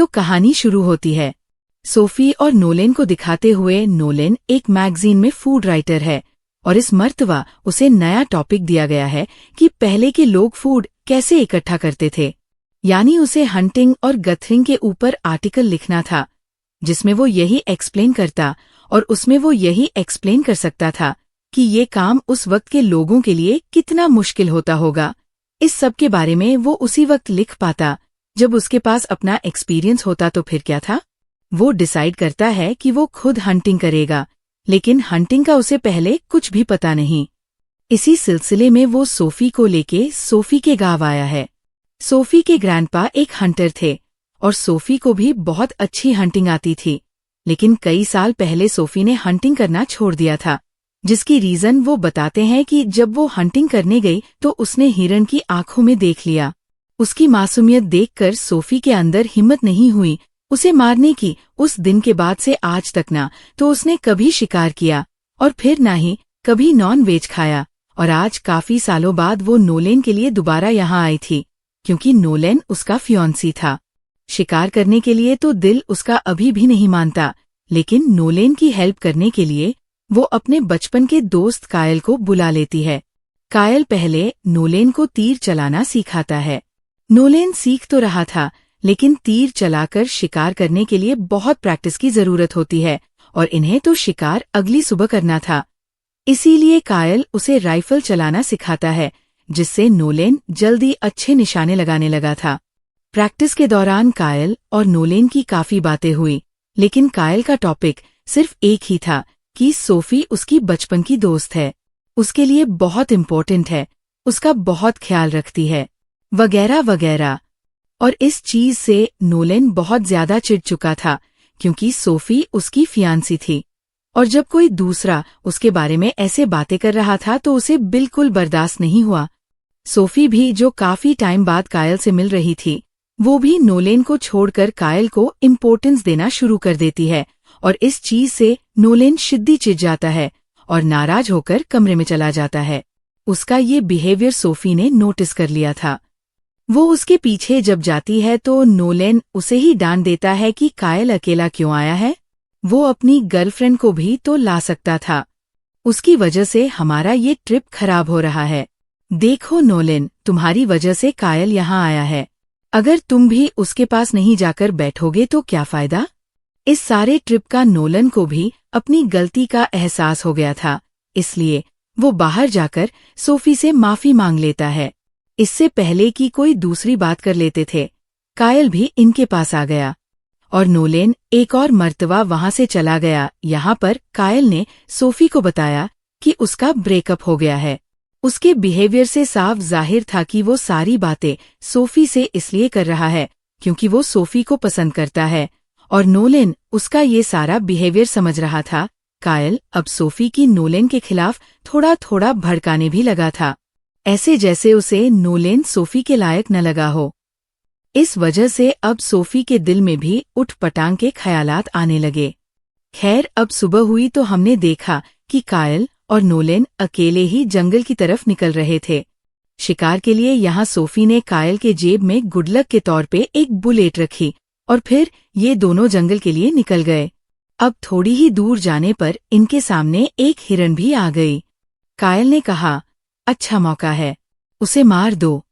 तो कहानी शुरू होती है सोफी और नोलेन को दिखाते हुए। नोलेन एक मैगजीन में फूड राइटर है और इस मर्तबा उसे नया टॉपिक दिया गया है कि पहले के लोग फूड कैसे इकट्ठा करते थे। यानी उसे हंटिंग और गैदरिंग के ऊपर आर्टिकल लिखना था जिसमें वो यही एक्सप्लेन करता और उसमें वो यही एक्सप्लेन कर सकता था कि ये काम उस वक्त के लोगों के लिए कितना मुश्किल होता होगा। इस सब के बारे में वो उसी वक्त लिख पाता जब उसके पास अपना एक्सपीरियंस होता। तो फिर क्या था, वो डिसाइड करता है कि वो खुद हंटिंग करेगा, लेकिन हंटिंग का उसे पहले कुछ भी पता नहीं। इसी सिलसिले में वो सोफी को लेके सोफी के गांव आया है। सोफी के ग्रैंडपा एक हंटर थे और सोफी को भी बहुत अच्छी हंटिंग आती थी, लेकिन कई साल पहले सोफी ने हंटिंग करना छोड़ दिया था, जिसकी रीजन वो बताते हैं कि जब वो हंटिंग करने गई तो उसने हिरन की आंखों में देख लिया। उसकी मासूमियत देखकर सोफी के अंदर हिम्मत नहीं हुई उसे मारने की। उस दिन के बाद से आज तक ना तो उसने कभी शिकार किया और फिर ना ही कभी नॉन वेज खाया। और आज काफी सालों बाद वो नोलेन के लिए दोबारा यहाँ आई थी, क्योंकि नोलेन उसका फियांसी था। शिकार करने के लिए तो दिल उसका अभी भी नहीं मानता, लेकिन नोलेन की हेल्प करने के लिए वो अपने बचपन के दोस्त कायल को बुला लेती है। कायल पहले नोलेन को तीर चलाना सिखाता है। नोलेन सीख तो रहा था, लेकिन तीर चलाकर शिकार करने के लिए बहुत प्रैक्टिस की जरूरत होती है और इन्हें तो शिकार अगली सुबह करना था। इसीलिए कायल उसे राइफल चलाना सिखाता है, जिससे नोलेन जल्दी अच्छे निशाने लगाने लगा था। प्रैक्टिस के दौरान कायल और नोलेन की काफी बातें हुई, लेकिन कायल का टॉपिक सिर्फ एक ही था कि सोफी उसकी बचपन की दोस्त है, उसके लिए बहुत इम्पोर्टेंट है, उसका बहुत ख्याल रखती है, वगैरह वगैरह। और इस चीज से नोलेन बहुत ज्यादा चिढ़ चुका था, क्योंकि सोफी उसकी फियांसी थी और जब कोई दूसरा उसके बारे में ऐसे बातें कर रहा था तो उसे बिल्कुल बर्दाश्त नहीं हुआ। सोफी भी, जो काफी टाइम बाद कायल से मिल रही थी, वो भी नोलेन को छोड़कर कायल को इम्पोर्टेंस देना शुरू कर देती है और इस चीज से नोलेन शिद्दी चिढ़ जाता है और नाराज होकर कमरे में चला जाता है। उसका ये बिहेवियर सोफी ने नोटिस कर लिया था। वो उसके पीछे जब जाती है तो नोलेन उसे ही डांट देता है कि कायल अकेला क्यों आया है, वो अपनी गर्लफ्रेंड को भी तो ला सकता था। उसकी वजह से हमारा ये ट्रिप खराब हो रहा है। देखो नोलेन, तुम्हारी वजह से कायल यहाँ आया है, अगर तुम भी उसके पास नहीं जाकर बैठोगे तो क्या फायदा। इस सारे ट्रिप का नोलन को भी अपनी गलती का एहसास हो गया था, इसलिए वो बाहर जाकर सोफी से माफी मांग लेता है। इससे पहले कि कोई दूसरी बात कर लेते थे, कायल भी इनके पास आ गया और नोलेन एक और मर्तबा वहां से चला गया। यहाँ पर कायल ने सोफी को बताया कि उसका ब्रेकअप हो गया है। उसके बिहेवियर से साफ जाहिर था कि वो सारी बातें सोफी से इसलिए कर रहा है क्योंकि वो सोफी को पसंद करता है और नोलेन उसका ये सारा बिहेवियर समझ रहा था। कायल अब सोफी की नोलेन के खिलाफ थोड़ा थोड़ा भड़काने भी लगा था, ऐसे जैसे उसे नोलेन सोफी के लायक न लगा हो। इस वजह से अब सोफी के दिल में भी उठ-पटांग के ख्यालात आने लगे। खैर, अब सुबह हुई तो हमने देखा कि कायल और नोलेन अकेले ही जंगल की तरफ निकल रहे थे शिकार के लिए। यहाँ सोफी ने कायल के जेब में गुड लक के तौर पे एक बुलेट रखी और फिर ये दोनों जंगल के लिए निकल गए। अब थोड़ी ही दूर जाने पर इनके सामने एक हिरन भी आ गई। कायल ने कहा, अच्छा मौका है, उसे मार दो।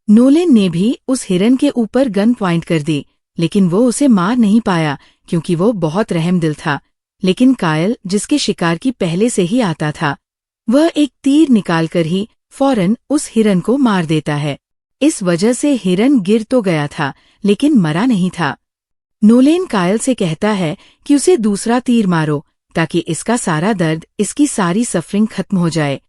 नोलेन ने भी उस हिरन के ऊपर गन पॉइंट कर दी, लेकिन वो उसे मार नहीं पाया क्योंकि वो बहुत रहमदिल था। लेकिन कायल, जिसके शिकार की पहले से ही आता था, वह एक तीर निकालकर ही फौरन उस हिरन को मार देता है। इस वजह से हिरन गिर तो गया था, लेकिन मरा नहीं था। नोलेन कायल से कहता है कि उसे दूसरा तीर मारो ताकि इसका सारा दर्द, इसकी सारी सफरिंग खत्म हो जाए।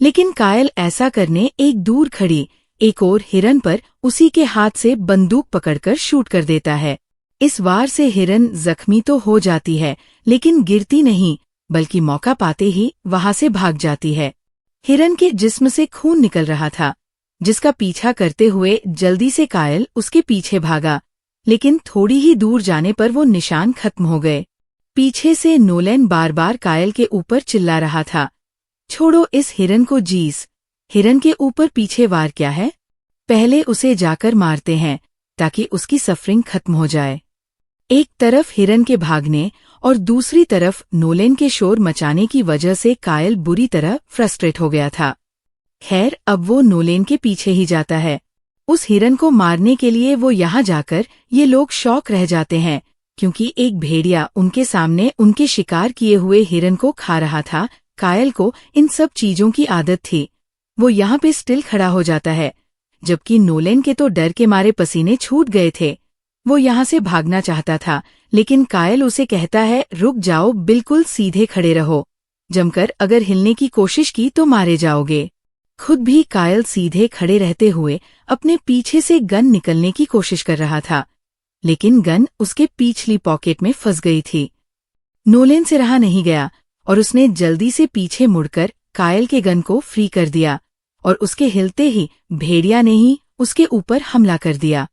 लेकिन कायल ऐसा करने एक दूर खड़ी एक और हिरन पर उसी के हाथ से बंदूक पकड़कर शूट कर देता है। इस वार से हिरन जख्मी तो हो जाती है, लेकिन गिरती नहीं, बल्कि मौका पाते ही वहां से भाग जाती है। हिरन के जिस्म से खून निकल रहा था, जिसका पीछा करते हुए जल्दी से कायल उसके पीछे भागा, लेकिन थोड़ी ही दूर जाने पर वो निशान खत्म हो गए। पीछे से नोलेन बार बार कायल के ऊपर चिल्ला रहा था, छोड़ो इस हिरन को जीस, हिरन के ऊपर पीछे वार क्या है, पहले उसे जाकर मारते हैं ताकि उसकी सफरिंग खत्म हो जाए। एक तरफ हिरन के भागने और दूसरी तरफ नोलेन के शोर मचाने की वजह से कायल बुरी तरह फ्रस्ट्रेट हो गया था। खैर, अब वो नोलेन के पीछे ही जाता है। उस हिरन को मारने के लिए वो यहाँ जाकर ये लोग शॉक रह जाते हैं, क्योंकि एक भेड़िया उनके सामने उनके शिकार किए हुए हिरन को खा रहा था। कायल को इन सब चीजों की आदत थी। वो यहाँ पे स्टिल खड़ा हो जाता है, जबकि नोलेन के तो डर के मारे पसीने छूट गए थे। वो यहाँ से भागना चाहता था, लेकिन कायल उसे कहता है, रुक जाओ, बिल्कुल सीधे खड़े रहो, जमकर अगर हिलने की कोशिश की तो मारे जाओगे। खुद भी कायल सीधे खड़े रहते हुए अपने पीछे से गन निकलने की कोशिश कर रहा था, लेकिन गन उसके पिछली पॉकेट में फंस गई थी। नोलेन से रहा नहीं गया और उसने जल्दी से पीछे मुड़कर कायल के गन को फ्री कर दिया और उसके हिलते ही भेड़िया ने ही उसके ऊपर हमला कर दिया।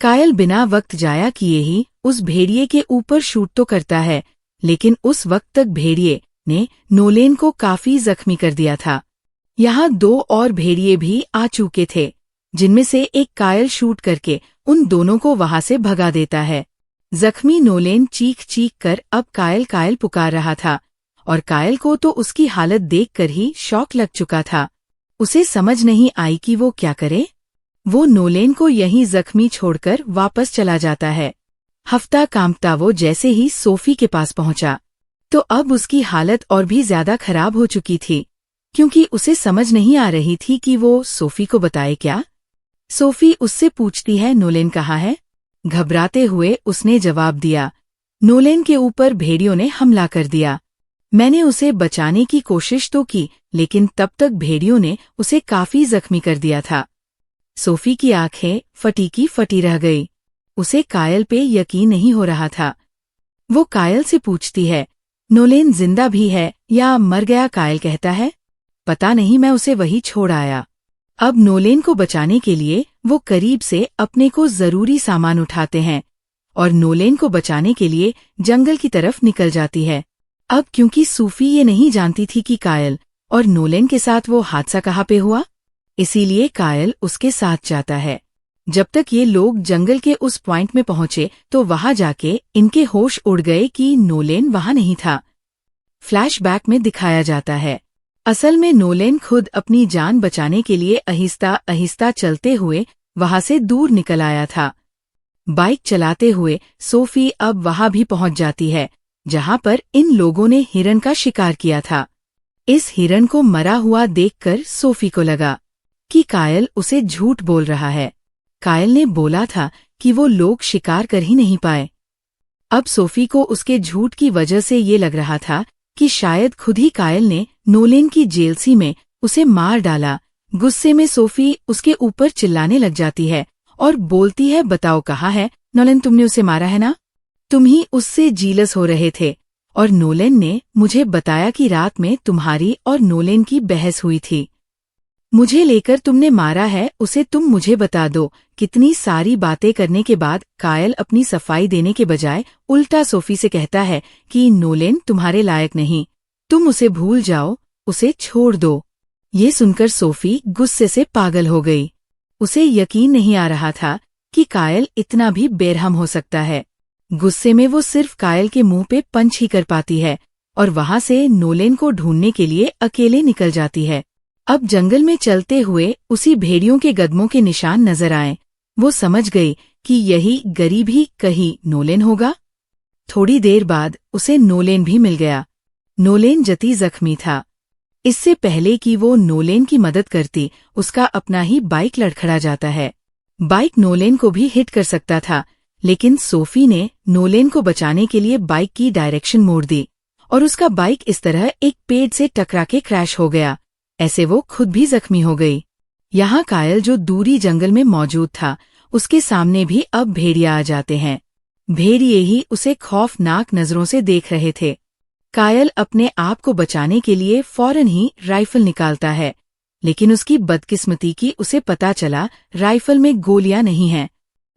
कायल बिना वक्त जाया किए ही उस भेड़िए के ऊपर शूट तो करता है, लेकिन उस वक्त तक भेड़िए ने नोलेन को काफी जख्मी कर दिया था। यहाँ 2 और भेड़िए भी आ चुके थे, जिनमें से एक कायल शूट करके उन दोनों को वहां से भगा देता है। जख्मी नोलेन चीख चीख कर अब कायल कायल पुकार रहा था, और कायल को तो उसकी हालत देखकर ही शॉक लग चुका था। उसे समझ नहीं आई कि वो क्या करे। वो नोलेन को यहीं जख्मी छोड़कर वापस चला जाता है। हफ्ता कांपता वो जैसे ही सोफी के पास पहुंचा, तो अब उसकी हालत और भी ज्यादा खराब हो चुकी थी, क्योंकि उसे समझ नहीं आ रही थी कि वो सोफी को बताए क्या। सोफी उससे पूछती है, नोलेन कहाँ है? घबराते हुए उसने जवाब दिया, नोलेन के ऊपर भेड़ियों ने हमला कर दिया। मैंने उसे बचाने की कोशिश तो की, लेकिन तब तक भेड़ियों ने उसे काफी जख्मी कर दिया था। सोफी की आंखें फटी की फटी रह गई। उसे कायल पे यकीन नहीं हो रहा था। वो कायल से पूछती है, नोलेन जिंदा भी है या मर गया? कायल कहता है, पता नहीं, मैं उसे वही छोड़ आया। अब नोलेन को बचाने के लिए वो करीब से अपने को जरूरी सामान उठाते हैं और नोलेन को बचाने के लिए जंगल की तरफ निकल जाती है। अब क्योंकि सूफी ये नहीं जानती थी कि कायल और नोलेन के साथ वो हादसा कहाँ पे हुआ, इसीलिए कायल उसके साथ जाता है। जब तक ये लोग जंगल के उस पॉइंट में पहुंचे तो वहां जाके इनके होश उड़ गए कि नोलेन वहां नहीं था। फ्लैशबैक में दिखाया जाता है, असल में नोलेन खुद अपनी जान बचाने के लिए आहिस्ता आहिस्ता चलते हुए वहां से दूर निकल आया था। बाइक चलाते हुए सोफी अब वहां भी पहुंच जाती है, जहां पर इन लोगों ने हिरन का शिकार किया था। इस हिरन को मरा हुआ देखकर सोफी को लगा कि कायल उसे झूठ बोल रहा है। कायल ने बोला था कि वो लोग शिकार कर ही नहीं पाए। अब सोफी को उसके झूठ की वजह से ये लग रहा था कि शायद खुद ही कायल ने नोलेन की जेलसी में उसे मार डाला। गुस्से में सोफी उसके ऊपर चिल्लाने लग जाती है और बोलती है, बताओ कहाँ है नोलेन? तुमने उसे मारा है ना? तुम ही उससे जीलस हो रहे थे और नोलेन ने मुझे बताया कि रात में तुम्हारी और नोलेन की बहस हुई थी। मुझे लेकर तुमने मारा है उसे, तुम मुझे बता दो। कितनी सारी बातें करने के बाद कायल अपनी सफाई देने के बजाय उल्टा सोफी से कहता है कि नोलेन तुम्हारे लायक नहीं, तुम उसे भूल जाओ, उसे छोड़ दो। ये सुनकर सोफी गुस्से से पागल हो गई। उसे यकीन नहीं आ रहा था कि कायल इतना भी बेरहम हो सकता है। गुस्से में वो सिर्फ कायल के मुंह पे पंच ही कर पाती है और वहां से नोलेन को ढूंढने के लिए अकेले निकल जाती है। अब जंगल में चलते हुए उसी भेड़ियों के कदमों के निशान नजर आए। वो समझ गई कि यही गरीब ही कहीं नोलेन होगा। थोड़ी देर बाद उसे नोलेन भी मिल गया। नोलेन जती जख्मी था। इससे पहले कि वो नोलेन की मदद करती, उसका अपना ही बाइक लड़खड़ा जाता है। बाइक नोलेन को भी हिट कर सकता था, लेकिन सोफी ने नोलेन को बचाने के लिए बाइक की डायरेक्शन मोड़ दी और उसका बाइक इस तरह एक पेड़ से टकरा के क्रैश हो गया। ऐसे वो खुद भी जख्मी हो गई। यहाँ कायल जो दूरी जंगल में मौजूद था, उसके सामने भी अब भेड़िया आ जाते हैं। भेड़िए ही उसे खौफनाक नजरों से देख रहे थे। कायल अपने आप को बचाने के लिए फौरन ही राइफल निकालता है, लेकिन उसकी बदकिस्मती की उसे पता चला राइफल में गोलियां नहीं हैं।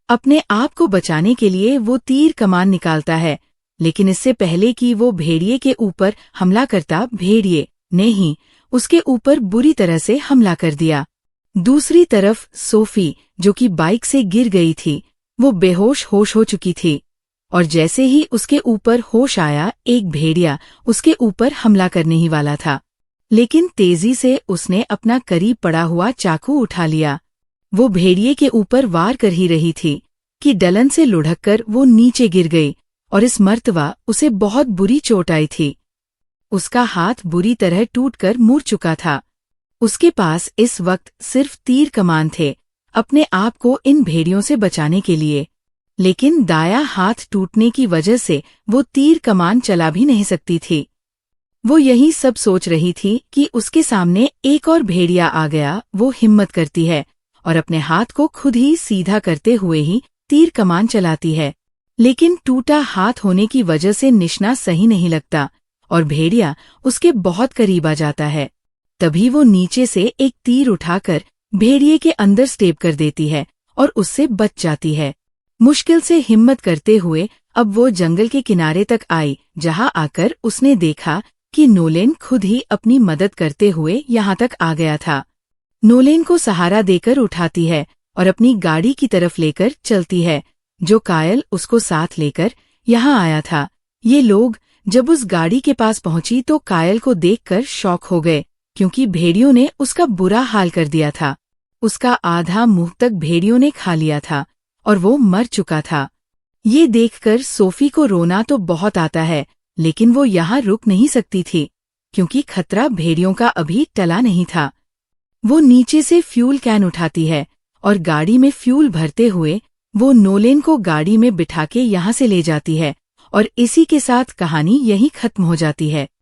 अपने आप को बचाने के लिए वो तीर कमान निकालता है, लेकिन इससे पहले कि वो भेड़िए के ऊपर हमला करता, भेड़िए ने ही उसके ऊपर बुरी तरह से हमला कर दिया। दूसरी तरफ सोफी, जो कि बाइक से गिर गई थी, वो बेहोश होश हो चुकी थी। और जैसे ही उसके ऊपर होश आया, एक भेड़िया उसके ऊपर हमला करने ही वाला था, लेकिन तेजी से उसने अपना करीब पड़ा हुआ चाकू उठा लिया। वो भेड़िए के ऊपर वार कर ही रही थी कि डलन से लुढ़ककर वो नीचे गिर गई और इस मर्तबा उसे बहुत बुरी चोट आई थी। उसका हाथ बुरी तरह टूटकर मुड़ चुका था। उसके पास इस वक्त सिर्फ तीर कमान थे अपने आप को इन भेड़ियों से बचाने के लिए, लेकिन दायां हाथ टूटने की वजह से वो तीर कमान चला भी नहीं सकती थी। वो यही सब सोच रही थी कि उसके सामने एक और भेड़िया आ गया। वो हिम्मत करती है और अपने हाथ को खुद ही सीधा करते हुए ही तीर कमान चलाती है, लेकिन टूटा हाथ होने की वजह से निशाना सही नहीं लगता और भेड़िया उसके बहुत करीब आ जाता है। तभी वो नीचे से एक तीर उठाकर भेड़िए के अंदर स्टेप कर देती है और उससे बच जाती है। मुश्किल से हिम्मत करते हुए अब वो जंगल के किनारे तक आई, जहां आकर उसने देखा कि नोलेन खुद ही अपनी मदद करते हुए यहां तक आ गया था। नोलेन को सहारा देकर उठाती है और अपनी गाड़ी की तरफ लेकर चलती है, जो कायल उसको साथ लेकर यहां आया था। ये लोग जब उस गाड़ी के पास पहुंची तो कायल को देखकर शॉक हो गए, क्योंकि भेड़ियों ने उसका बुरा हाल कर दिया था। उसका आधा मुंह तक भेड़ियों ने खा लिया था और वो मर चुका था। ये देखकर सोफी को रोना तो बहुत आता है, लेकिन वो यहाँ रुक नहीं सकती थी, क्योंकि खतरा भेड़ियों का अभी टला नहीं था। वो नीचे से फ्यूल कैन उठाती है और गाड़ी में फ्यूल भरते हुए वो नोलेन को गाड़ी में बिठा के यहाँ से ले जाती है और इसी के साथ कहानी यहीं खत्म हो जाती है।